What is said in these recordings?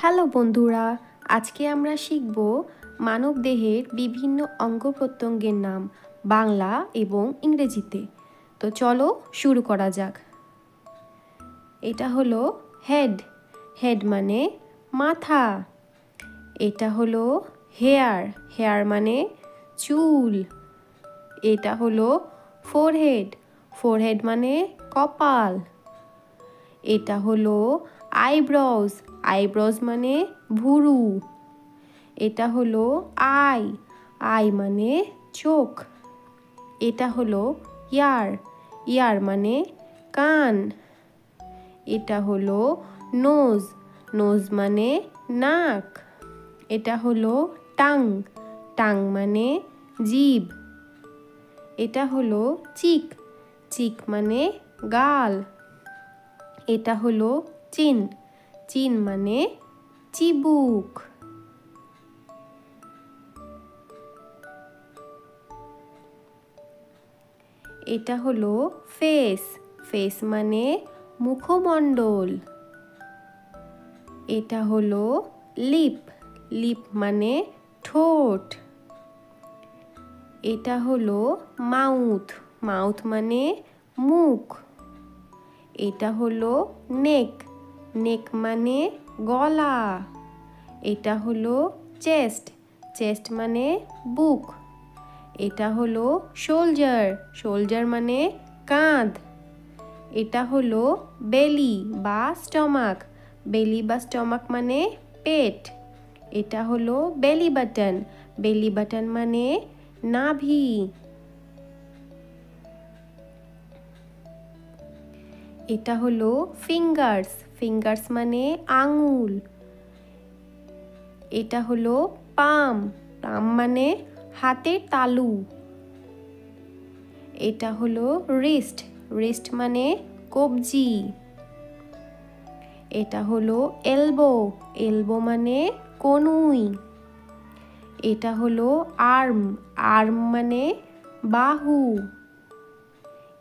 Hello বন্ধুরা, আজকে আমরা শিখব মানবদেহের বিভিন্ন অঙ্গ প্রত্যঙ্গের নাম বাংলা এবং ইংরেজিতে। তো চলো শুরু করা যাক। এটা হলো হেড। হেড মানে মাথা। এটা হলো হেয়ার। হেয়ার মানে চুল। এটা হলো ফোরহেড। ফোরহেড মানে কপাল। এটা হলো আইব্রোজ। আইব্রোজ মানে ভুরু। এটা হলো আই। আই মানে চোখ। এটা হলো ইয়ার। ইয়ার মানে কান। এটা হলো নোজ। নোজ মানে নাক। এটা হলো টাং। টাং মানে জিভ। এটা হলো চিক। চিক মানে গাল। এটা হলো চিন। চিন মানে চিবুক। এটা হলো ফেস। ফেস মানে মুখমণ্ডল। এটা হলো লিপ। লিপ মানে ঠোঁট। এটা হলো মাউথ। মাউথ মানে মুখ। এটা হলো নেক। নেক মানে গলা। এটা হলো চেস্ট। চেস্ট মানে বুক। এটা হলো শোল্ডার। শোল্ডার মানে কাঁধ। এটা হলো বেলি বা স্টমাক। বেলি বা স্টমাক মানে পেট। এটা হলো বেলি বাটন। বেলি বাটন মানে নাভি। এটা হলো ফিঙ্গার্স। ফিঙ্গার্স মানে আঙুল। এটা হলো পাম। পাম মানে হাতের তালু। এটা হলো রিস্ট। রিস্ট মানে কবজি। এটা হলো এলবো। এলবো মানে কনুই। এটা হলো আর্ম। আর্ম মানে বাহু।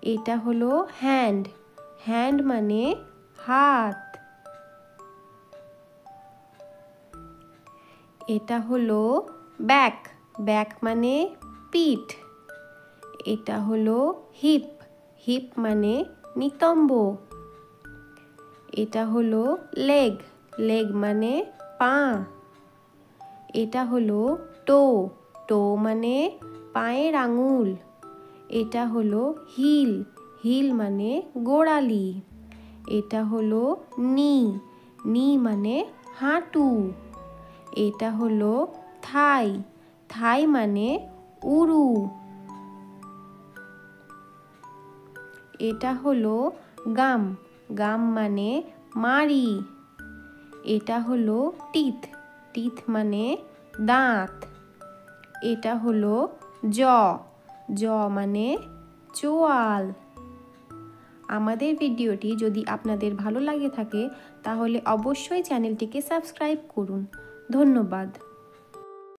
এটা হলো হ্যান্ড। হ্যান্ড মানে হাত। এটা হলো ব্যাক। ব্যাক মানে পিঠ। এটা হলো হিপ। হিপ মানে নিতম্ব। এটা হলো লেগ। লেগ মানে পা। এটা হলো টো। টো মানে পায়ের আঙুল। এটা হলো হিল। হিল মানে গোড়ালি। এটা হলো নি। নি মানে হাঁটু। এটা হলো থাই। থাই মানে উরু। এটা হলো গাম। গাম মানে মাড়ি। এটা হলো টিথ। টিথ মানে দাঁত। এটা হলো জ। জ মানে চোয়াল। আমাদের ভিডিওটি যদি আপনাদের ভালো লাগে থাকে তাহলে অবশ্যই চ্যানেলটিকে সাবস্ক্রাইব করুন। ধন্যবাদ।